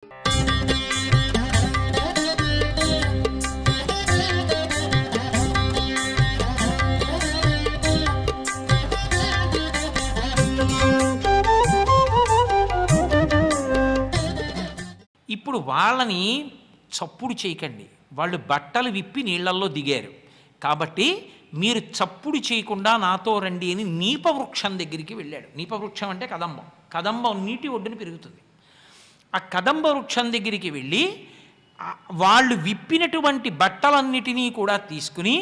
ఇప్పుడు వాళ్ళని చప్పుడు చేయకండి. వాళ్ళు బట్టలు విప్పి నీళ్లల్లో దిగారు కాబట్టి మీరు చప్పుడు చేయకుండా నాతో రండి అని నీపవృక్షం దగ్గరికి వెళ్ళాడు. నీపవృక్షం అంటే కదంబం. కదంబం నీటి ఒడ్డున పెరుగుతుంది. ఆ కదంబ వృక్షం దగ్గరికి వెళ్ళి వాళ్ళు విప్పినటువంటి బట్టలన్నిటినీ కూడా తీసుకుని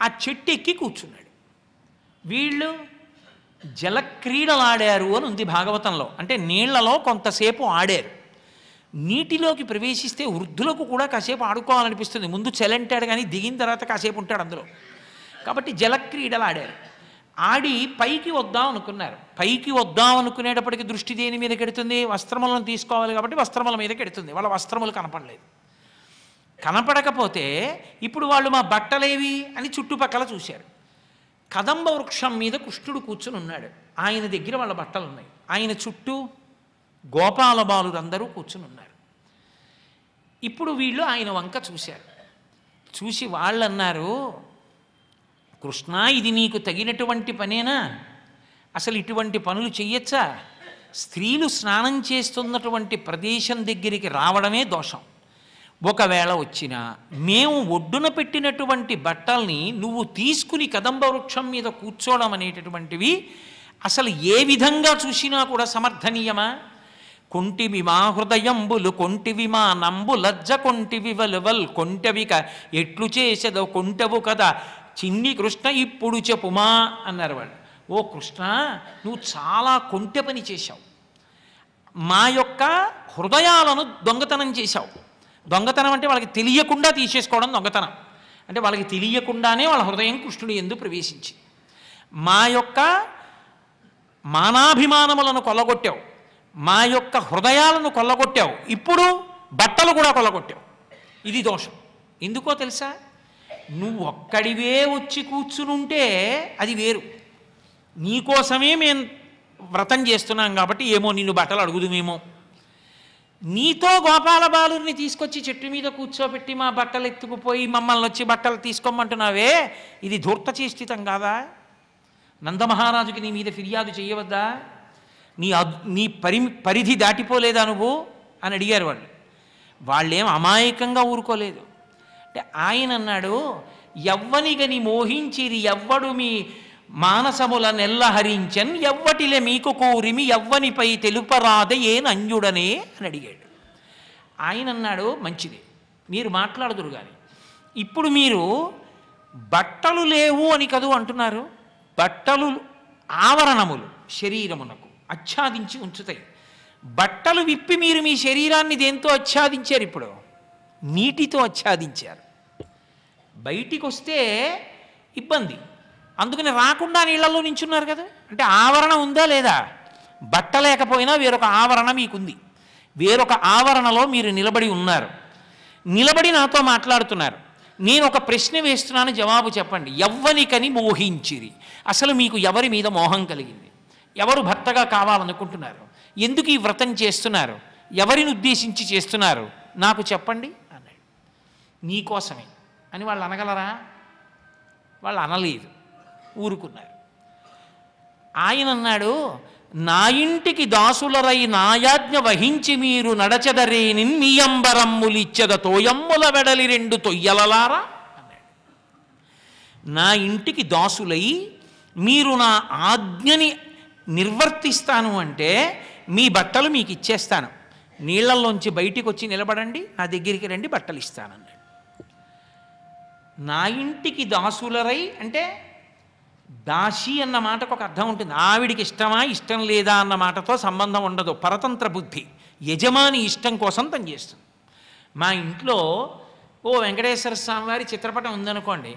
ఆ చెట్టు ఎక్కి కూర్చున్నాడు. వీళ్ళు జలక్రీడలాడారు అని ఉంది భాగవతంలో. అంటే నీళ్లలో కొంతసేపు ఆడారు. నీటిలోకి ప్రవేశిస్తే వృద్ధులకు కూడా కాసేపు ఆడుకోవాలనిపిస్తుంది. ముందు చలంటాడు కానీ దిగిన తర్వాత కాసేపు ఉంటాడు అందులో. కాబట్టి జలక్రీడలు ఆడారు. ఆడి పైకి వద్దాం అనుకున్నారు. పైకి వద్దాం అనుకునేటప్పటికి దృష్టి దేని మీద కెడుతుంది? వస్త్రములను తీసుకోవాలి కాబట్టి వస్త్రముల మీద కెడుతుంది. వాళ్ళ వస్త్రములు కనపడలేదు. కనపడకపోతే ఇప్పుడు వాళ్ళు మా బట్టలేవి అని చుట్టుపక్కల చూశారు. కదంబ వృక్షం మీద కృష్ణుడు కూర్చుని ఉన్నాడు. ఆయన దగ్గర వాళ్ళ బట్టలు ఉన్నాయి. ఆయన చుట్టూ గోపాల బాలురందరూ కూర్చుని ఉన్నారు. ఇప్పుడు వీళ్ళు ఆయన వంక చూశారు. చూసి వాళ్ళు అన్నారు, కృష్ణ, ఇది నీకు తగినటువంటి పనేనా? అసలు ఇటువంటి పనులు చెయ్యొచ్చా? స్త్రీలు స్నానం చేస్తున్నటువంటి ప్రదేశం దగ్గరికి రావడమే దోషం. ఒకవేళ వచ్చినా మేము ఒడ్డున పెట్టినటువంటి బట్టల్ని నువ్వు తీసుకుని కదంబ వృక్షం మీద కూర్చోవడం అనేటటువంటివి అసలు ఏ విధంగా చూసినా కూడా సమర్థనీయమా? కొంటివి మా హృదయంబులు కొంటివి మా నంబు లజ్జ కొంటివి వలువల్ కొంటవిక ఎట్లు చేసేదో కొంటవు కదా చిన్ని కృష్ణ ఇప్పుడు చెప్పుమా అన్నారు వాళ్ళు. ఓ కృష్ణ, నువ్వు చాలా కొంటె పని చేశావు. మా యొక్క హృదయాలను దొంగతనం చేశావు. దొంగతనం అంటే వాళ్ళకి తెలియకుండా తీసేసుకోవడం దొంగతనం. అంటే వాళ్ళకి తెలియకుండానే వాళ్ళ హృదయం కృష్ణుడు యందు ప్రవేశించి మా యొక్క మానాభిమానములను కొల్లగొట్టావు, మా యొక్క హృదయాలను కొల్లగొట్టావు, ఇప్పుడు బట్టలు కూడా కొల్లగొట్టావు. ఇది దోషం. ఎందుకో తెలుసా? నువ్వు ఒక్కడివే వచ్చి కూర్చునుంటే అది వేరు. నీకోసమే మేము వ్రతం చేస్తున్నాం కాబట్టి ఏమో నిన్ను బట్టలు అడుగుదుమేమో. నీతో గోపాల బాలుని తీసుకొచ్చి చెట్టు మీద కూర్చోబెట్టి మా బట్టలు ఎత్తుకుపోయి మమ్మల్ని వచ్చి బట్టలు తీసుకోమంటున్నావే, ఇది ధూర్తచేష్టితం కాదా? నందమహారాజుకి నీ మీద ఫిర్యాదు చేయవద్దా? నీ పరిధి దాటిపోలేదా నువ్వు అని అడిగారు వాళ్ళు. వాళ్ళేం అమాయకంగా ఊరుకోలేదు. అంటే ఆయన అన్నాడు, ఎవ్వనిగని మోహించిరి ఎవ్వడు మీ మానసముల నెల్లహరించన్ ఎవ్వటిలే మీకు కోరిమి ఎవ్వనిపై తెలుపరాదే ఏనంజుడనే అని అడిగాడు. ఆయన అన్నాడు, మంచిది, మీరు మాట్లాడుదురు కానీ ఇప్పుడు మీరు బట్టలు లేవు అని కదూ అంటున్నారు. బట్టలు ఆవరణములు శరీరమునకు ఆచ్ఛాదించి ఉంచుతాయి. బట్టలు విప్పి మీరు మీ శరీరాన్ని దేంతో ఆచ్ఛాదించారు? ఇప్పుడు నీటితో ఆచ్ఛాదించారు. బయటికి వస్తే ఇబ్బంది, అందుకని రాకుండా నీళ్లలో నించున్నారు కదా. అంటే ఆవరణ ఉందా లేదా? బట్ట లేకపోయినా వేరొక ఆవరణ మీకుంది. వేరొక ఆవరణలో మీరు నిలబడి ఉన్నారు. నిలబడి నాతో మాట్లాడుతున్నారు. నేను ఒక ప్రశ్న వేస్తున్నాను, జవాబు చెప్పండి. ఎవ్వనికని మోహించిరి, అసలు మీకు ఎవరి మీద మోహం కలిగింది? ఎవరు భర్తగా కావాలనుకుంటున్నారు? ఎందుకు ఈ వ్రతం చేస్తున్నారు? ఎవరిని ఉద్దేశించి చేస్తున్నారు? నాకు చెప్పండి అన్నాడు. నీకోసమే అని వాళ్ళు అనగలరా? వాళ్ళు అనలేదు, ఊరుకున్నారు. ఆయన అన్నాడు, నా ఇంటికి దాసులరై నాయాజ్ఞ వహించి మీరు నడచెదరేని నీయంబరమ్ములిచ్చద తోయమ్ముల వెడలి రెండు తొయ్యలలారా అన్నాడు. నా ఇంటికి దాసులై మీరు నా ఆజ్ఞని నిర్వర్తిస్తాను అంటే మీ బట్టలు మీకు ఇచ్చేస్తాను. నీళ్లల్లోంచి బయటికి వచ్చి నిలబడండి, నా దగ్గరికి రండి, బట్టలు ఇస్తానన్నాడు. నా ఇంటికి దాసులరై అంటే దాసి అన్న మాటకు ఒక అర్థం ఉంటుంది. ఆవిడికి ఇష్టమా ఇష్టం లేదా అన్న మాటతో సంబంధం ఉండదు. పరతంత్ర బుద్ధి, యజమాని ఇష్టం కోసం తను చేస్తుంది. మా ఇంట్లో ఓ వెంకటేశ్వర స్వామి వారి చిత్రపటం ఉందనుకోండి,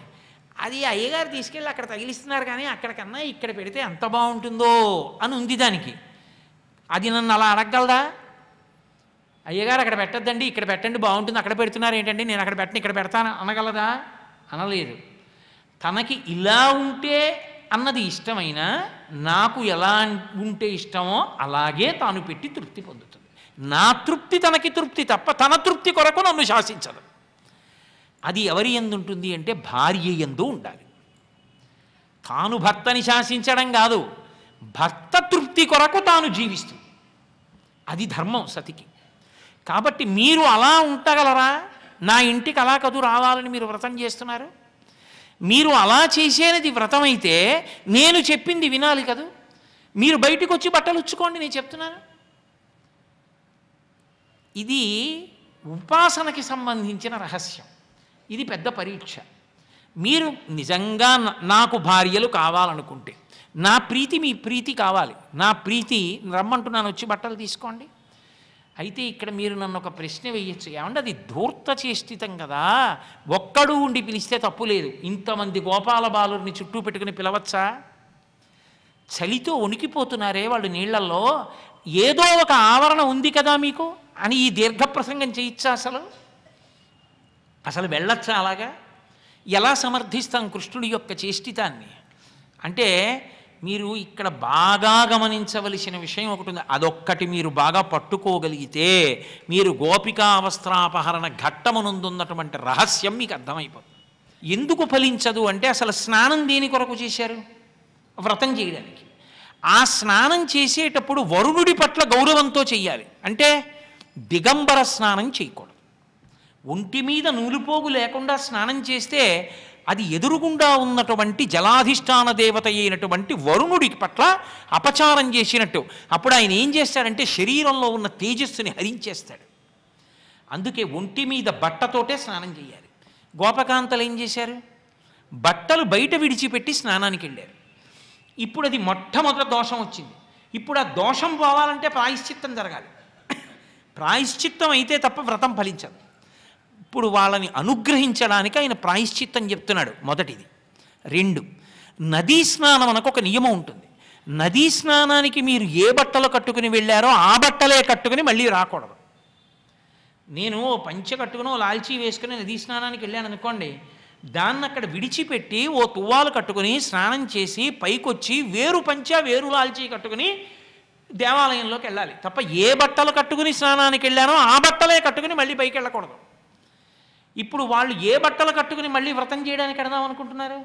అది అయ్యగారు తీసుకెళ్ళి అక్కడ తగిలిస్తున్నారు కానీ అక్కడికన్నా ఇక్కడ పెడితే ఎంత బాగుంటుందో అని ఉంది దానికి. అది నన్ను అలా అడగగలదా? అయ్యగారు అక్కడ పెట్టద్దండి, ఇక్కడ పెట్టండి బాగుంటుంది, అక్కడ పెడుతున్నారు ఏంటండి, నేను అక్కడ పెట్టను ఇక్కడ పెడతాను అనగలదా? అనలేదు. తనకి ఇలా ఉంటే అన్నది ఇష్టమైనా నాకు ఎలా ఉంటే ఇష్టమో అలాగే తాను పెట్టి తృప్తి పొందుతుంది. నా తృప్తి తనకి తృప్తి తప్ప తన తృప్తి కొరకు నన్ను శాసించదు. అది ఎవరి యందు ఉంటుంది అంటే భార్య యందు ఉండాలి. తాను భర్తని శాసించడం కాదు, భర్త తృప్తి కొరకు తాను జీవిస్తుంది. అది ధర్మం సతికి. కాబట్టి మీరు అలా ఉండగలరా? నా ఇంటికి అలా కదు రావాలని మీరు వ్రతం చేస్తున్నారు. మీరు అలా చేసేది వ్రతం అయితే నేను చెప్పింది వినాలి కదూ. మీరు బయటకు వచ్చి బట్టలు ఉచ్చుకోండి, నేను చెప్తున్నాను. ఇది ఉపాసనకి సంబంధించిన రహస్యం. ఇది పెద్ద పరీక్ష. మీరు నిజంగా నాకు భార్యలు కావాలనుకుంటే, నా ప్రీతి మీ ప్రీతి కావాలి, నా ప్రీతి రమ్మంటున్నాను వచ్చి బట్టలు తీసుకోండి. అయితే ఇక్కడ మీరు నన్ను ఒక ప్రశ్న వేయచ్చు, ఏమంటే అది ధూర్త చేష్టితం కదా, ఒక్కడు ఉండి పిలిస్తే తప్పు లేదు, ఇంతమంది గోపాల బాలుర్ని చుట్టూ పెట్టుకుని పిలవచ్చా? చలితో వణికిపోతున్నారే వాళ్ళు నీళ్లలో, ఏదో ఒక ఆవరణ ఉంది కదా మీకు అని ఈ దీర్ఘ ప్రసంగం చేయొచ్చా? అసలు వెళ్ళొచ్చా? అలాగా ఎలా సమర్థిస్తాం కృష్ణుడి యొక్క చేష్టితాన్ని? అంటే మీరు ఇక్కడ బాగా గమనించవలసిన విషయం ఒకటి ఉంది. అదొక్కటి మీరు బాగా పట్టుకోగలిగితే మీరు గోపికా వస్త్రాపహరణ ఘట్టమునందున్నటువంటి రహస్యం మీకు అర్థమైపోతుంది. ఎందుకు ఫలించదు అంటే అసలు స్నానం దేని కొరకు చేశారు? వ్రతం చేయడానికి. ఆ స్నానం చేసేటప్పుడు వరుణుడి పట్ల గౌరవంతో చెయ్యాలి. అంటే దిగంబర స్నానం చేయకూడదు. ఒంటి మీద నూలుపోగు లేకుండా స్నానం చేస్తే అది ఎదురుగుండా ఉన్నటువంటి జలాధిష్టాన దేవత అయినటువంటి వరుణుడి పట్ల అపచారం చేసినట్టు. అప్పుడు ఆయన ఏం చేస్తాడంటే శరీరంలో ఉన్న తేజస్సుని హరించేస్తాడు. అందుకే ఒంటి మీద బట్టతోటే స్నానం చేయాలి. గోపకాంతలు ఏం చేశారు? బట్టలు బయట విడిచిపెట్టి స్నానానికి వెళ్ళారు. ఇప్పుడు అది మొట్టమొదటి దోషం వచ్చింది. ఇప్పుడు ఆ దోషం పోవాలంటే ప్రాయశ్చిత్తం జరగాలి. ప్రాయశ్చిత్తం అయితే తప్ప వ్రతం ఫలించదు. ఇప్పుడు వాళ్ళని అనుగ్రహించడానికి ఆయన ప్రాయశ్చిత్తం చెప్తున్నాడు. మొదటిది. 2, నదీ స్నానం అనకు ఒక నియమం ఉంటుంది. నదీ స్నానానికి మీరు ఏ బట్టలు కట్టుకుని వెళ్ళారో ఆ బట్టలే కట్టుకుని మళ్ళీ రాకూడదు. నేను పంచె కట్టుకుని లాల్చీ వేసుకుని నదీ స్నానానికి వెళ్ళాను అనుకోండి, దాన్ని అక్కడ విడిచిపెట్టి ఓ తువ్వాలు కట్టుకుని స్నానం చేసి పైకొచ్చి వేరు పంచ వేరు లాల్చీ కట్టుకుని దేవాలయంలోకి వెళ్ళాలి తప్ప ఏ బట్టలు కట్టుకుని స్నానానికి వెళ్ళానో ఆ బట్టలే కట్టుకుని మళ్ళీ పైకి వెళ్ళకూడదు. ఇప్పుడు వాళ్ళు ఏ బట్టలు కట్టుకుని మళ్ళీ వ్రతం చేయడానికి వెడదాం అనుకుంటున్నారు?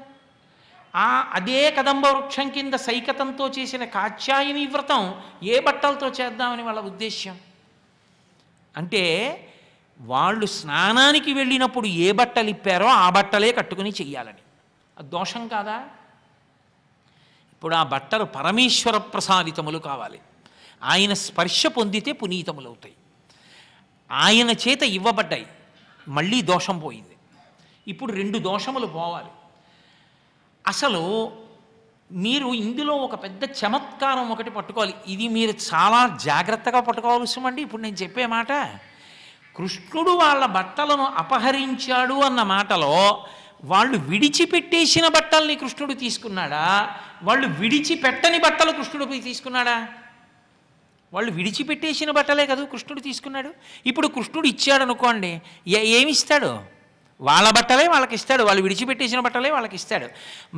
అదే కదంబ వృక్షం కింద సైకతంతో చేసిన కాత్యాయని వ్రతం ఏ బట్టలతో చేద్దామని వాళ్ళ ఉద్దేశ్యం. అంటే వాళ్ళు స్నానానికి వెళ్ళినప్పుడు ఏ బట్టలు ఇప్పారో ఆ బట్టలే కట్టుకుని చెయ్యాలని. అది దోషం కాదా? ఇప్పుడు ఆ బట్టలు పరమేశ్వర ప్రసాదితములు కావాలి. ఆయన స్పర్శ పొందితే పునీతములవుతాయి. ఆయన చేత ఇవ్వబడ్డాయి, మళ్ళీ దోషం పోయింది. ఇప్పుడు 2 దోషములు పోవాలి. అసలు మీరు ఇందులో ఒక పెద్ద చమత్కారం ఒకటి పట్టుకోవాలి. ఇది మీరు చాలా జాగ్రత్తగా పట్టుకోవాల్సిందండి. ఇప్పుడు నేను చెప్పే మాట, కృష్ణుడు వాళ్ళ బట్టలను అపహరించాడు అన్న మాటలో వాళ్ళు విడిచిపెట్టేసిన బట్టల్ని కృష్ణుడు తీసుకున్నాడా, వాళ్ళు విడిచిపెట్టని బట్టలు కృష్ణుడు తీసుకున్నాడా? వాళ్ళు విడిచిపెట్టేసిన బట్టలే కదా కృష్ణుడు తీసుకున్నాడు. ఇప్పుడు కృష్ణుడు ఇచ్చాడు అనుకోండి, ఏమిస్తాడు? వాళ్ళ బట్టలే వాళ్ళకి ఇస్తాడు, వాళ్ళు విడిచిపెట్టేసిన బట్టలే వాళ్ళకి ఇస్తాడు.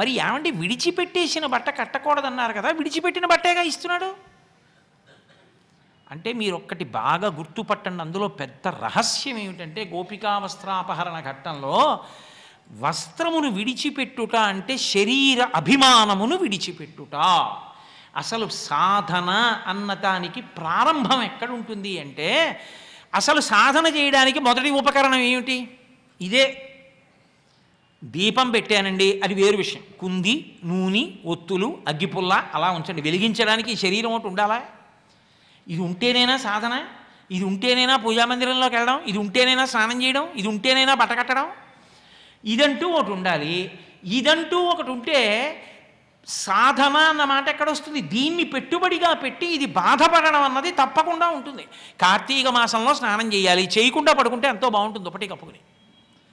మరి ఏమంటే విడిచిపెట్టేసిన బట్ట కట్టకూడదన్నారు కదా, విడిచిపెట్టిన బట్టేగా ఇస్తున్నాడు. అంటే మీరు ఒక్కటి బాగా గుర్తుపట్టండి, అందులో పెద్ద రహస్యం ఏమిటంటే గోపికా వస్త్రాపహరణ ఘట్టంలో వస్త్రమును విడిచిపెట్టుట అంటే శరీర అభిమానమును విడిచిపెట్టుట. అసలు సాధన అన్నదానికి ప్రారంభం ఎక్కడ ఉంటుంది అంటే, అసలు సాధన చేయడానికి మొదటి ఉపకరణం ఏమిటి? ఇదే. దీపం పెట్టానండి, అది వేరు విషయం. కుంది, నూనె, ఒత్తులు, అగ్గిపుల్ల అలా ఉంచండి. వెలిగించడానికి ఈ శరీరం ఒకటి ఉండాలా? ఇది ఉంటేనేనా సాధన? ఇది ఉంటేనేనా పూజామందిరంలోకి వెళ్ళడం? ఇది ఉంటేనేనా స్నానం చేయడం? ఇది ఉంటేనేనా బట్ట కట్టడం? ఇదంటూ ఒకటి ఉండాలి. ఇదంటూ ఒకటి ఉంటే సాధన అన్న మాట ఎక్కడ వస్తుంది? దీన్ని పెట్టుబడిగా పెట్టి ఇది బాధపడడం అన్నది తప్పకుండా ఉంటుంది. కార్తీక మాసంలో స్నానం చేయాలి, చేయకుండా పడుకుంటే ఎంతో బాగుంటుంది, దుప్పటి కప్పుకుని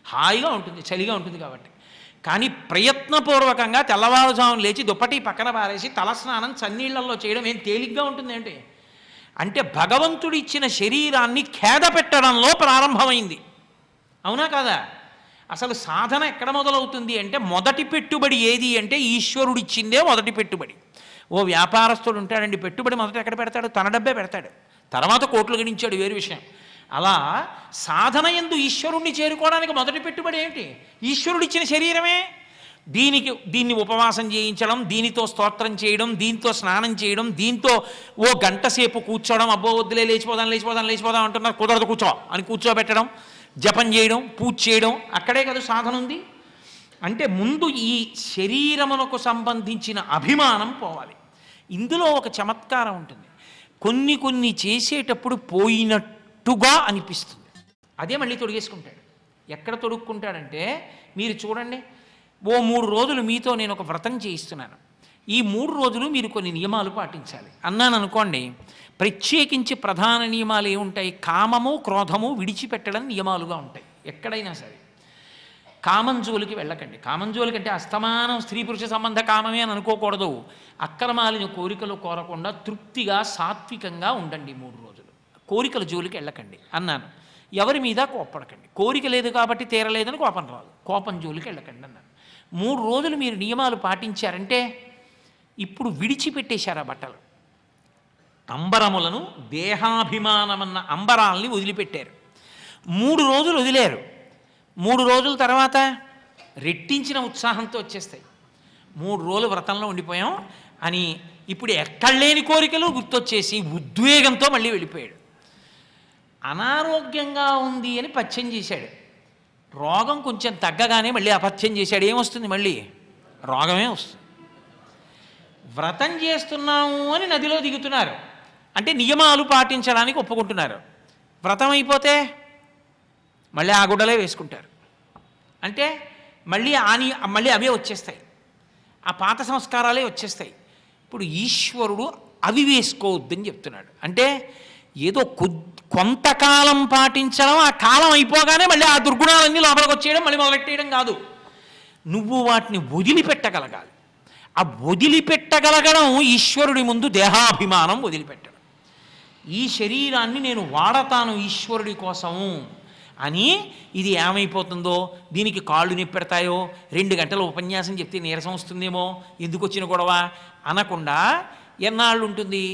హాయిగా ఉంటుంది, చలిగా ఉంటుంది కాబట్టి. కానీ ప్రయత్నపూర్వకంగా తెల్లవారుజామున లేచి దుప్పటి పక్కన పారేసి తలస్నానం చన్నీళ్లలో చేయడం ఏం తేలిగ్గా ఉంటుంది ఏంటి? అంటే భగవంతుడిచ్చిన శరీరాన్ని ఖేద పెట్టడంలో ప్రారంభమైంది. అవునా కాదా? అసలు సాధన ఎక్కడ మొదలవుతుంది అంటే మొదటి పెట్టుబడి ఏది అంటే ఈశ్వరుడిచ్చిందే మొదటి పెట్టుబడి. ఓ వ్యాపారస్తుడు ఉంటాడండి, పెట్టుబడి మొదట ఎక్కడ పెడతాడు? తన డబ్బే పెడతాడు. తర్వాత కోట్లు గణించాడు వేరు విషయం. అలా సాధన యందు ఈశ్వరుణ్ణి చేరుకోవడానికి మొదటి పెట్టుబడి ఏమిటి? ఈశ్వరుడిచ్చిన శరీరమే. దీన్ని ఉపవాసం చేయించడం, దీనితో స్తోత్రం చేయడం, దీంతో స్నానం చేయడం, దీంతో ఓ గంట సేపు కూర్చోవడం, అబ్బో వద్దులే లేచిపోదాం అంటున్నారు, కుదరదు కూర్చో అని కూర్చోబెట్టడం, జపం చేయడం, పూజ చేయడం, అక్కడే కదా సాధన ఉంది. అంటే ముందు ఈ శరీరమునకు సంబంధించిన అభిమానం పోవాలి. ఇందులో ఒక చమత్కారం ఉంటుంది. కొన్ని చేసేటప్పుడు పోయినట్టుగా అనిపిస్తుంది, అదే మళ్ళీ తొడిగేసుకుంటాడు. ఎక్కడ తొడుక్కుంటాడంటే, మీరు చూడండి, ఓ 3 రోజులు మీతో నేను ఒక వ్రతం చేయిస్తున్నాను, ఈ 3 రోజులు మీరు కొన్ని నియమాలు పాటించాలి అన్నాను అనుకోండి. ప్రత్యేకించి ప్రధాన నియమాలు ఏముంటాయి? కామము క్రోధము విడిచిపెట్టడం నియమాలుగా ఉంటాయి. ఎక్కడైనా సరే కామం జోలికి వెళ్ళకండి. కామం జోలికి అంటే అస్తమానం స్త్రీ పురుష సంబంధ కామమే అని అనుకోకూడదు. అక్రమాలని కోరికలు కోరకుండా తృప్తిగా సాత్వికంగా ఉండండి 3 రోజులు. కోరికల జోలికి వెళ్ళకండి అన్నాను. ఎవరి మీద కోప్పడకండి. కోరిక లేదు కాబట్టి తీరలేదని కోపం రాదు, కోపం జోలికి వెళ్ళకండి అన్నాను. 3 రోజులు మీరు నియమాలు పాటించారంటే ఇప్పుడు విడిచిపెట్టేశారు ఆ బట్టలు. అంబరములను, దేహాభిమానమన్న అంబరాల్ని వదిలిపెట్టారు. 3 రోజులు వదిలేరు. 3 రోజుల తర్వాత రెట్టించిన ఉత్సాహంతో వచ్చేస్తాయి. 3 రోజులు వ్రతంలో ఉండిపోయాం అని ఇప్పుడు ఎక్కడలేని కోరికలు గుర్తొచ్చేసి ఉద్వేగంతో మళ్ళీ వెళ్ళిపోయాడు. అనారోగ్యంగా ఉంది అని పథ్యం చేశాడు. రోగం కొంచెం తగ్గగానే మళ్ళీ అపథ్యం చేశాడు. ఏమొస్తుంది? మళ్ళీ రోగమే వస్తుంది. వ్రతం చేస్తున్నాము అని నదిలో దిగుతున్నారు అంటే నియమాలు పాటించడానికి ఒప్పుకుంటున్నారు. వ్రతం అయిపోతే మళ్ళీ ఆ గుడ్డలే వేసుకుంటారు. అంటే మళ్ళీ అవే వచ్చేస్తాయి, ఆ పాత సంస్కారాలే వచ్చేస్తాయి. ఇప్పుడు ఈశ్వరుడు అవి వేసుకోవద్దని చెప్తున్నాడు. అంటే ఏదో కొంతకాలం పాటించడం, ఆ కాలం అయిపోగానే మళ్ళీ ఆ దుర్గుణాలన్నీ లోపలికి వచ్చేయడం, మళ్ళీ మొదలెట్టేయడం కాదు. నువ్వు వాటిని వదిలిపెట్టగలగాలి. ఆ వదిలిపెట్టగలగడం ఈశ్వరుడి ముందు దేహాభిమానం వదిలిపెట్టడం. ఈ శరీరాన్ని నేను వాడతాను ఈశ్వరుడి కోసము అని, ఇది ఏమైపోతుందో, దీనికి కాళ్ళు నొప్పెడతాయో, 2 గంటల ఉపన్యాసం చెప్తే నీరసం వస్తుందేమో, ఎందుకు వచ్చిన గొడవ అనకుండా, ఎన్నాళ్ళు ఉంటుంది?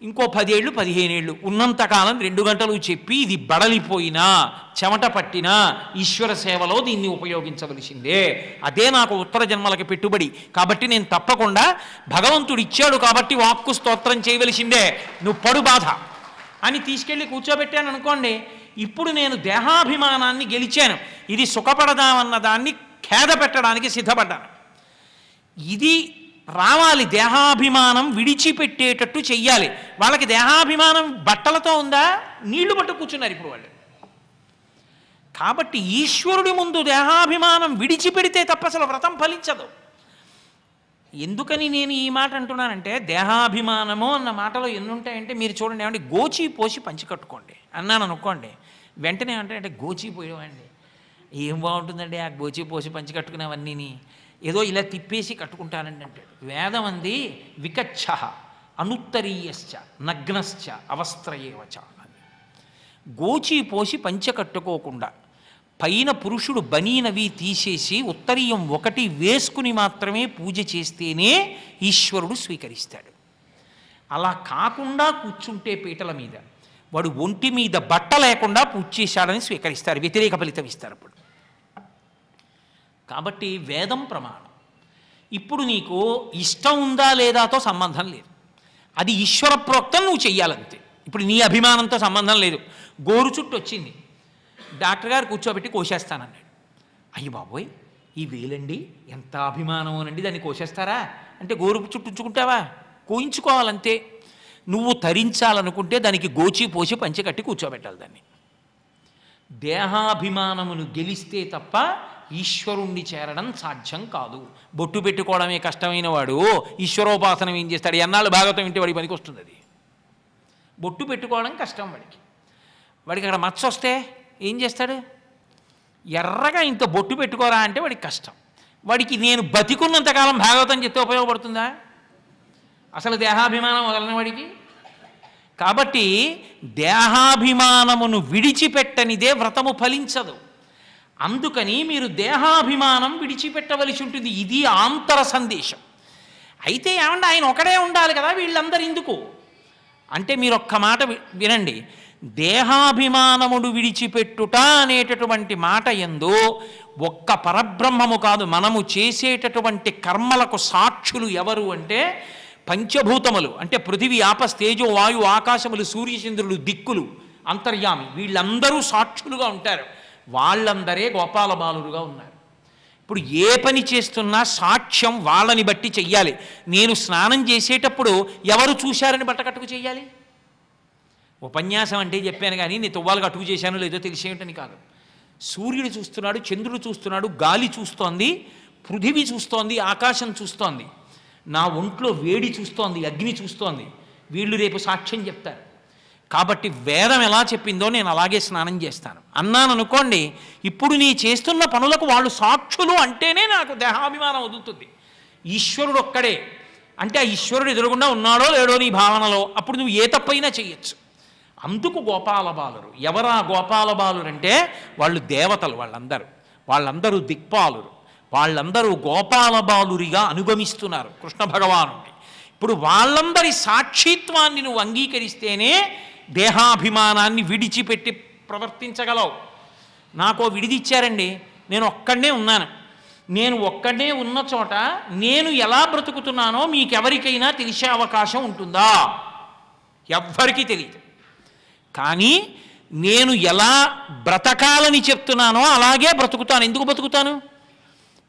ఇంకో 10 ఏళ్ళు 15 ఏళ్ళు ఉన్నంతకాలం 2 గంటలు చెప్పి ఇది బడలిపోయినా చెమట పట్టినా ఈశ్వర సేవలో దీన్ని ఉపయోగించవలసిందే. అదే నాకు ఉత్తర జన్మలకి పెట్టుబడి. కాబట్టి నేను తప్పకుండా భగవంతుడు ఇచ్చాడు కాబట్టి వాక్కు స్తోత్రం చేయవలసిందే, నువ్వు పడు బాధ అని తీసుకెళ్ళి కూర్చోబెట్టాను అనుకోండి. ఇప్పుడు నేను దేహాభిమానాన్ని గెలిచాను, ఇది సుఖపడదామన్న దాన్ని ఖేద పెట్టడానికి సిద్ధపడ్డాను. ఇది రావాలి, దేహాభిమానం విడిచిపెట్టేటట్టు చెయ్యాలి. వాళ్ళకి దేహాభిమానం బట్టలతో ఉందా? నీళ్లు పట్టు కూర్చున్నారు ఇప్పుడు వాళ్ళు. కాబట్టి ఈశ్వరుడి ముందు దేహాభిమానం విడిచిపెడితే తప్ప అసలు వ్రతం ఫలించదు. ఎందుకని నేను ఈ మాట అంటున్నానంటే, దేహాభిమానము అన్న మాటలో ఎన్ని ఉంటాయంటే, మీరు చూడండి, ఏమంటే గోచి పోసి పంచి కట్టుకోండి అన్నాను అనుకోండి, వెంటనే అంటే గోచి పోయేవాడి ఏం బాగుంటుందండి ఆ గోచి పోసి పంచి కట్టుకునేవన్నీ, ఏదో ఇలా తిప్పేసి కట్టుకుంటానండి అంటాడు. వేదం అంది వికచ్చ అనుత్తరీయశ్చ నగ్నశ్చ అవస్త్రయేవచ అని. గోచి పోసి పంచ కట్టుకోకుండా పైన పురుషుడు బనీనవి తీసేసి ఉత్తరీయం ఒకటి వేసుకుని మాత్రమే పూజ చేస్తేనే ఈశ్వరుడు స్వీకరిస్తాడు. అలా కాకుండా కూర్చుంటే పీటల మీద వాడు ఒంటి మీద బట్ట లేకుండా పూజ చేశాడని స్వీకరిస్తారు, వ్యతిరేక ఫలితం ఇస్తారు. అప్పుడు కాబట్టి వేదం ప్రమాణం. ఇప్పుడు నీకు ఇష్టం ఉందా లేదాతో సంబంధం లేదు, అది ఈశ్వర ప్రోక్తం, నువ్వు చెయ్యాలంతే. ఇప్పుడు నీ అభిమానంతో సంబంధం లేదు. గోరు చుట్టూ వచ్చింది, డాక్టర్ గారు కూర్చోబెట్టి కోసేస్తానన్నాడు. అయ్యి బాబోయ్, ఈ వేలండి ఎంత అభిమానం అనండి, దాన్ని కోసేస్తారా అంటే గోరు చుట్టూ ఉంచుకుంటావా? కోయించుకోవాలంతే. నువ్వు తరించాలనుకుంటే దానికి గోచి పోసి పంచె కట్టి కూర్చోబెట్టాలి దాన్ని. దేహాభిమానమును గెలిస్తే తప్ప ఈశ్వరుణ్ణి చేరడం సాధ్యం కాదు. బొట్టు పెట్టుకోవడమే కష్టమైన వాడు ఈశ్వరోపాసనం ఏం చేస్తాడు? ఎన్నాళ్ళు భాగవతం వింటే వాడికి పనికి వస్తుంది. అది బొట్టు పెట్టుకోవడం కష్టం వాడికి అక్కడ మచ్చ వస్తే ఏం చేస్తాడు? ఎర్రగా ఇంత బొట్టు పెట్టుకోరా అంటే వాడికి కష్టం. వాడికి నేను బతికున్నంతకాలం భాగవతం చెప్తే ఉపయోగపడుతుందా? అసలు దేహాభిమానం వదలని వాడికి. కాబట్టి దేహాభిమానమును విడిచిపెట్టనిదే వ్రతము ఫలించదు. అందుకని మీరు దేహాభిమానం విడిచిపెట్టవలసి ఉంటుంది. ఇది ఆంతర సందేశం. అయితే ఏమంటే ఆయన ఒకడే ఉండాలి కదా, వీళ్ళందరూ ఎందుకు? అంటే మీరు ఒక్క మాట వినండి. దేహాభిమానముడు విడిచిపెట్టుట అనేటటువంటి మాట యందు ఒక్క పరబ్రహ్మము కాదు, మనము చేసేటటువంటి కర్మలకు సాక్షులు ఎవరు అంటే పంచభూతములు, అంటే పృథివీ ఆపస్ తేజో వాయు ఆకాశములు సూర్యచంద్రులు దిక్కులు అంతర్యామి, వీళ్ళందరూ సాక్షులుగా ఉంటారు. వాళ్ళందరే గోపాల బాలురుగా ఉన్నారు. ఇప్పుడు ఏ పని చేస్తున్నా సాక్ష్యం వాళ్ళని బట్టి చెయ్యాలి. నేను స్నానం చేసేటప్పుడు ఎవరు చూశారని బట్టకట్టుకు చెయ్యాలి? ఉపన్యాసం అంటే చెప్పాను కానీ నేను తువ్వాలు కట్టుకు చేశానో లేదో తెలిసేటని కాదు. సూర్యుడు చూస్తున్నాడు, చంద్రుడు చూస్తున్నాడు, గాలి చూస్తోంది, పృథివీ చూస్తోంది, ఆకాశం చూస్తోంది, నా ఒంట్లో వేడి చూస్తోంది, అగ్ని చూస్తోంది. వీళ్ళు రేపు సాక్ష్యం చెప్తారు. కాబట్టి వేదం ఎలా చెప్పిందో నేను అలాగే స్నానం చేస్తాను అన్నాను అనుకోండి. ఇప్పుడు నీ చేస్తున్న పనులకు వాళ్ళు సాక్షులు అంటేనే నాకు దేహాభిమానం వదులుతుంది. ఈశ్వరుడు ఒక్కడే అంటే ఆ ఈశ్వరుడు ఎదురుగుండా ఉన్నాడో లేడో నీ భావనలో, అప్పుడు నువ్వు ఏ తప్పైనా చెయ్యొచ్చు. అందుకు గోపాల బాలురు. ఎవరా గోపాల బాలురు అంటే వాళ్ళు దేవతలు, వాళ్ళందరూ దిక్పాలురు, వాళ్ళందరూ గోపాల బాలురిగా అనుగమిస్తున్నారు కృష్ణ భగవానుడిని. ఇప్పుడు వాళ్ళందరి సాక్షిత్వాన్ని నువ్వు అంగీకరిస్తేనే దేహాభిమానాన్ని విడిచిపెట్టి ప్రవర్తించగలవు. నాకో విడిదిచ్చారండి, నేను ఒక్కడనే ఉన్నాను. నేను ఒక్కడే ఉన్న చోట నేను ఎలా బ్రతుకుతున్నానో మీకెవరికైనా తెలిసే అవకాశం ఉంటుందా? ఎవ్వరికీ తెలియదు. కానీ నేను ఎలా బ్రతకాలని చెప్తున్నానో అలాగే బ్రతుకుతాను. ఎందుకు బ్రతుకుతాను?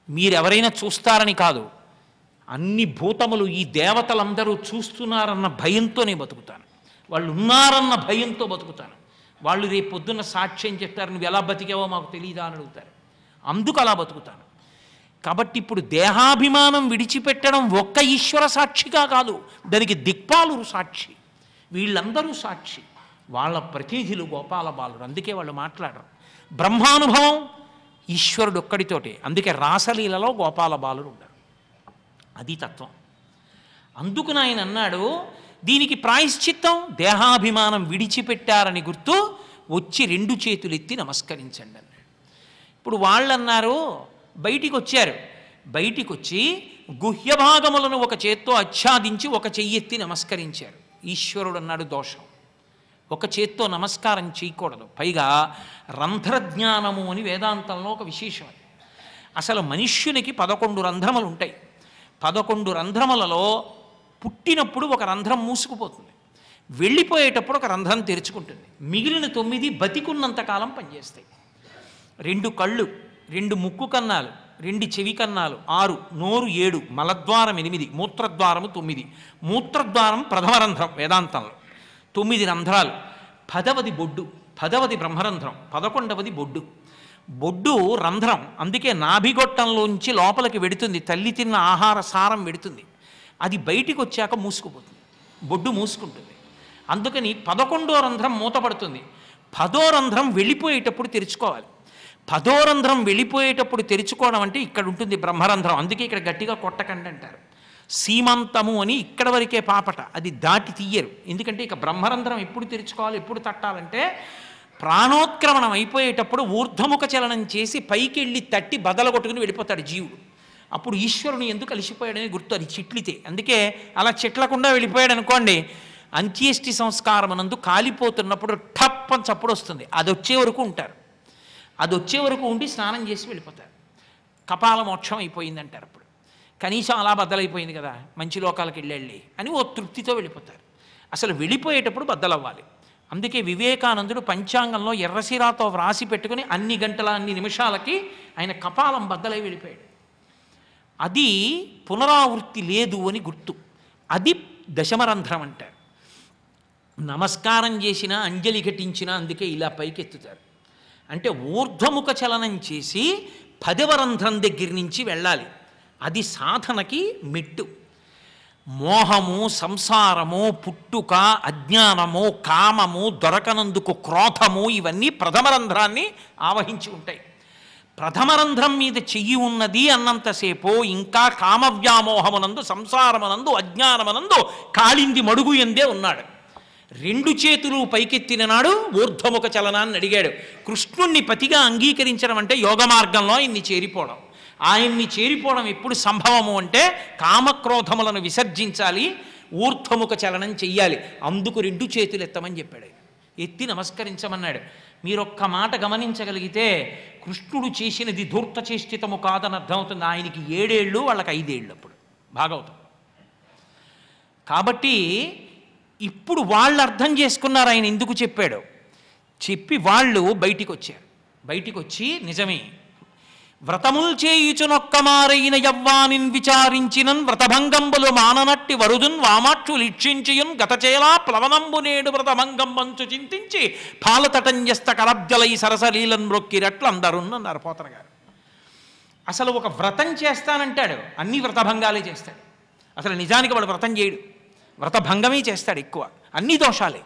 మీరెవరైనా చూస్తారని కాదు, అన్ని భూతములు ఈ దేవతలందరూ చూస్తున్నారన్న భయంతోనే బతుకుతాను. వాళ్ళు ఉన్నారన్న భయంతో బతుకుతాను. వాళ్ళు రేపు పొద్దున్న సాక్ష్యం చెప్తారు, నువ్వు ఎలా బతికావో మాకు తెలియదా అని అడుగుతారు. అందుకు అలా బతుకుతాను. కాబట్టి ఇప్పుడు దేహాభిమానం విడిచిపెట్టడం ఒక్క ఈశ్వర సాక్షిగా కాదు, దానికి దిక్పాలురు సాక్షి, వీళ్ళందరూ సాక్షి. వాళ్ళ ప్రతినిధులు గోపాల బాలురు. అందుకే వాళ్ళు మాట్లాడరు. బ్రహ్మానుభవం ఈశ్వరుడు ఒక్కడితోటే. అందుకే రాసలీలలో గోపాల బాలురు ఉండరు. అది తత్వం. అందుకు ఆయన అన్నాడు, దీనికి ప్రాయశ్చిత్తం దేహాభిమానం విడిచిపెట్టారని గుర్తు వచ్చి 2 చేతులెత్తి నమస్కరించండి అన్నాడు. ఇప్పుడు వాళ్ళు అన్నారు, బయటికి వచ్చారు, బయటికి వచ్చి గుహ్య భాగములను ఒక చేత్తో ఆచ్ఛాదించి ఒక చెయ్యెత్తి నమస్కరించారు. ఈశ్వరుడు అన్నాడు, దోషం, ఒక చేత్తో నమస్కారం చేయకూడదు. పైగా రంధ్రజ్ఞానము అని వేదాంతంలో ఒక విశేషం. అసలు మనుష్యునికి 11 రంధ్రములు ఉంటాయి. 11 రంధ్రములలో పుట్టినప్పుడు ఒక రంధ్రం మూసుకుపోతుంది, వెళ్ళిపోయేటప్పుడు ఒక రంధ్రం తెరుచుకుంటుంది. మిగిలిన 9 బతికున్నంతకాలం పనిచేస్తాయి. 2 కళ్ళు, 2 ముక్కు కన్నాలు, 2 చెవి కన్నాలు, 6 నోరు, 7 మలద్వారం, 8 మూత్రద్వారము, 9 మూత్రద్వారం ప్రథమ రంధ్రం వేదాంతంలో, 9 రంధ్రాలు. 10వది బొడ్డు, 10వది బ్రహ్మరంధ్రం, 11వది బొడ్డు. బొడ్డు రంధ్రం, అందుకే నాభిగొట్టంలోంచి లోపలికి వెడుతుంది, తల్లి తిన్న ఆహార సారం వెడుతుంది. అది బయటికి వచ్చాక మూసుకుపోతుంది, బొడ్డు మూసుకుంటుంది. అందుకని 11వ రంధ్రం మూతపడుతుంది. 10వ రంధ్రం వెళ్ళిపోయేటప్పుడు తెరుచుకోవాలి. 10వ రంధ్రం వెళ్ళిపోయేటప్పుడు తెరుచుకోవడం అంటే ఇక్కడ ఉంటుంది బ్రహ్మరంధ్రం. అందుకే ఇక్కడ గట్టిగా కొట్టకండి అంటారు. సీమంతము అని ఇక్కడ వరకే పాపట, అది దాటి తీయరు. ఎందుకంటే ఇక బ్రహ్మరంధ్రం ఎప్పుడు తెరుచుకోవాలి, ఎప్పుడు తట్టాలంటే ప్రాణోత్క్రమణం అయిపోయేటప్పుడు ఊర్ధముఖ చలనం చేసి పైకి వెళ్ళి తట్టి బదలగొట్టుకుని వెళ్ళిపోతాడు జీవుడు. అప్పుడు ఈశ్వరుని ఎందుకు కలిసిపోయాడని గుర్తు, అది చిట్లితే. అందుకే అలా చిట్లకుండా వెళ్ళిపోయాడు అనుకోండి, అంత్యేష్టి సంస్కారమునందు కాలిపోతున్నప్పుడు ఠప్ అని చప్పుడు వస్తుంది, అది వచ్చే వరకు ఉంటారు. అది వచ్చే వరకు ఉండి స్నానం చేసి వెళ్ళిపోతారు. కపాల మోక్షం అయిపోయిందంటారు. అప్పుడు కనీసం అలా బద్దలైపోయింది కదా, మంచి లోకాలకు వెళ్ళి అని ఓ తృప్తితో వెళ్ళిపోతారు. అసలు వెళ్ళిపోయేటప్పుడు బద్దలవ్వాలి. అందుకే వివేకానందుడు పంచాంగంలో ఎర్రసిరాతో వ్రాసి పెట్టుకుని అన్ని గంటల అన్ని నిమిషాలకి ఆయన కపాలం బద్దలై వెళ్ళిపోయాడు. అది పునరావృత్తి లేదు అని గుర్తు. అది దశమరంధ్రం అంటారు. నమస్కారం చేసినా అంజలి ఘటించినా అందుకే ఇలా పైకెత్తుతారు. అంటే ఊర్ధ్వముఖ చలనం చేసి 10వ రంధ్రం దగ్గర నుంచి వెళ్ళాలి. అది సాధనకి మెట్టు. మోహము, సంసారము, పుట్టుక, అజ్ఞానము, కామము, దొరకనందుకు క్రోధము, ఇవన్నీ ప్రథమ రంధ్రాన్ని ఆవహించి ఉంటాయి. ప్రథమ రంధ్రం మీద చెయ్యి ఉన్నది అన్నంతసేపు ఇంకా కామవ్యామోహమునందు, సంసారమునందు, అజ్ఞానమునందు కాళింది మడుగు ఎందే ఉన్నాడు. 2 చేతులు పైకెత్తిన నాడు ఊర్ధ్వముఖ చలనాన్ని అడిగాడు. కృష్ణుణ్ణి పతిగా అంగీకరించడం అంటే యోగ మార్గంలో ఆయన్ని చేరిపోవడం. ఆయన్ని చేరిపోవడం ఎప్పుడు సంభవము అంటే కామక్రోధములను విసర్జించాలి, ఊర్ధ్వముఖ చలనం చెయ్యాలి. అందుకు 2 చేతులు ఎత్తమని చెప్పాడు ఆయన. ఎత్తి నమస్కరించమన్నాడు. మీరొక్క మాట గమనించగలిగితే కృష్ణుడు చేసినది ధూర్త చేష్టితము కాదని అర్థమవుతుంది. ఆయనకి 7 ఏళ్ళు, వాళ్ళకి 5 ఏళ్ళు అప్పుడు భాగవతం. కాబట్టి ఇప్పుడు వాళ్ళు అర్థం చేసుకున్నారు ఆయన ఎందుకు చెప్పాడు. చెప్పి వాళ్ళు బయటికి వచ్చారు. బయటికి వచ్చి నిజమే వ్రతముల్ చేయుచునొక్కమారైన యవ్వానిన్ విచారించినన్ వ్రతభంగంబులు మాననట్టి వరుదున్ వామాక్షులు ఇక్షించియున్ గతచేలా ప్లవనంబు నేడు వ్రతభంగంబంచు చింతించి పాలతటంజస్త కలబ్జలై సరసలీలన్ మ్రొక్కిరట్లు అందరున్నారు పోతన గారు. అసలు ఒక వ్రతం చేస్తానంటాడు, అన్ని వ్రతభంగాలే చేస్తాడు. అసలు నిజానికి వాడు వ్రతం చేయడు, వ్రతభంగమే చేస్తాడు ఎక్కువ, అన్ని దోషాలే.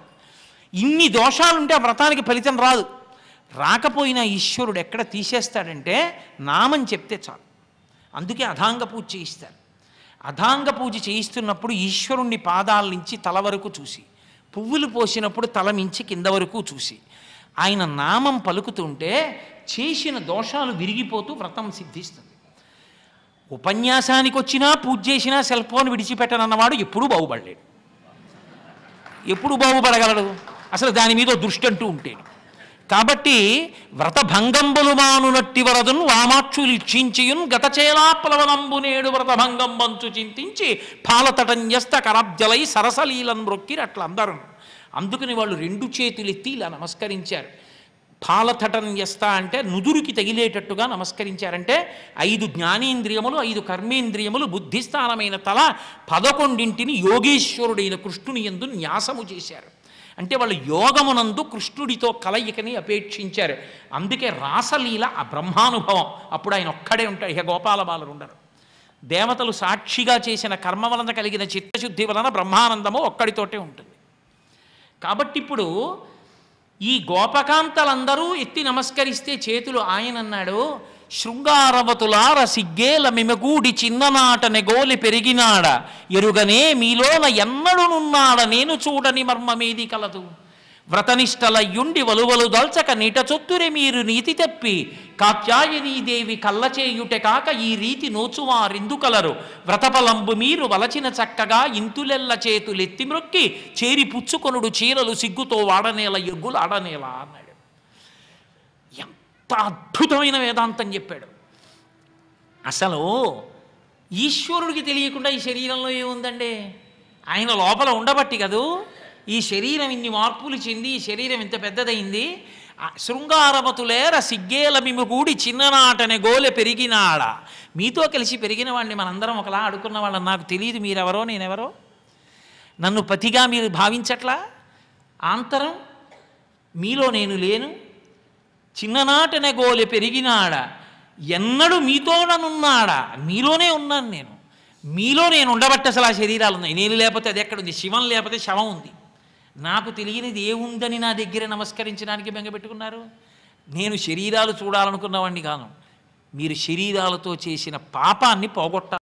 ఇన్ని దోషాలుంటే ఆ వ్రతానికి ఫలితం రాదు. రాకపోయినా ఈశ్వరుడు ఎక్కడ తీసేస్తాడంటే నామం చెప్తే చాలు. అందుకే అథాంగ పూజ చేయిస్తారు. అథాంగ పూజ చేయిస్తున్నప్పుడు ఈశ్వరుణ్ణి పాదాల నుంచి తల వరకు చూసి, పువ్వులు పోసినప్పుడు తల మించి కింద వరకు చూసి ఆయన నామం పలుకుతుంటే చేసిన దోషాలు విరిగిపోతూ వ్రతం సిద్ధిస్తుంది. ఉపన్యాసానికి వచ్చినా పూజ చేసినా సెల్ ఫోన్ విడిచిపెట్టనన్నవాడు ఎప్పుడూ బాగుపడలేడు. ఎప్పుడు బాగుపడగలడు అసలు దాని మీద దృష్టి అంటూ ఉంటే. కాబట్టి వ్రతభంగంబులు మానునట్టి వరదున్ వామాక్షులు ఇక్షించియున్ గతచేలా ప్లవనంబు నేడు వ్రతభంగంబంచు చింతించి పాలతటంజస్త కరబ్జలై సరసలీలను మ్రొక్కిరి అట్లా అందరు. అందుకని వాళ్ళు 2 చేతులు ఎత్తి ఇలా నమస్కరించారు. పాలతటంజస్త అంటే నుదురుకి తగిలేటట్టుగా నమస్కరించారంటే 5 జ్ఞానేంద్రియములు, 5 కర్మేంద్రియములు, బుద్ధిస్థానమైన తల 11ంటిని యోగేశ్వరుడైన కృష్ణుని యందు న్యాసము చేశారు. అంటే వాళ్ళు యోగమునందు కృష్ణుడితో కలయికని అపేక్షించారు. అందుకే రాసలీల ఆ బ్రహ్మానుభవం. అప్పుడు ఆయన ఒక్కడే ఉంటాడు, ఇక గోపాల బాలురు ఉండరు. దేవతలు సాక్షిగా చేసిన కర్మ వలన కలిగిన చిత్తశుద్ధి వలన బ్రహ్మానందము ఒక్కడితోటే ఉంటుంది. కాబట్టి ఇప్పుడు ఈ గోపకాంతలందరూ ఎత్తి నమస్కరిస్తే చేతులు ఆయన అన్నాడు, శృంగారవతులార సిగ్గేల మిమగూడి చిన్ననాట నెగోలి పెరిగినాడ ఎరుగనే మీలోన ఎన్నడునున్నాడ నేను చూడని మర్మమేది కలదు. వ్రతనిష్టలయ్యుండి వలువలు దల్చక నీట చొత్తురే మీరు నీతి తప్పి కాత్యాయనీదేవి కల్లచేయుటె కాక ఈ రీతి నోచువారెందుకలరు. వ్రతఫలంబు మీరు వలచిన చక్కగా ఇంతులెల్ల చేతులెత్తి మ్రొక్కి చేరి పుచ్చుకొనుడు చీరలు సిగ్గుతో వాడనేల ఎగ్గులు ఆడనేలా అన్నాడు. ఎంత అద్భుతమైన వేదాంతం చెప్పాడు. అసలు ఈశ్వరుడికి తెలియకుండా ఈ శరీరంలో ఏముందండి? ఆయన లోపల ఉండబట్టి కదూ ఈ శరీరం ఇన్ని మార్పులు చెంది ఈ శరీరం ఇంత పెద్దదైంది. శృంగారవతులేర సిగ్గేల మిమగూడి చిన్ననాటనే గోలె పెరిగినాడ. మీతో కలిసి పెరిగిన వాడిని మనందరం ఒకలా ఆడుకున్న వాళ్ళని నాకు తెలియదు మీరెవరో నేనెవరో. నన్ను పతిగా మీరు భావించట్లా? ఆంతరం మీలో నేను లేను. చిన్ననాటనే గోలె పెరిగినాడ ఎన్నడు మీతోననున్నాడా? మీలోనే ఉన్నాను నేను. మీలో నేను ఉండబట్టి అసలు ఆ శరీరాలు ఉన్నాయి. నేను లేకపోతే అది ఎక్కడుంది? శివం లేకపోతే శవం ఉంది. నాకు తెలియనిది ఏముందని నా దగ్గర నమస్కరించడానికి బెంగపెట్టుకున్నారు? నేను శరీరాలు చూడాలనుకున్నవాడిని కాను. మీరు శరీరాలతో చేసిన పాపాన్ని పోగొట్టాలి.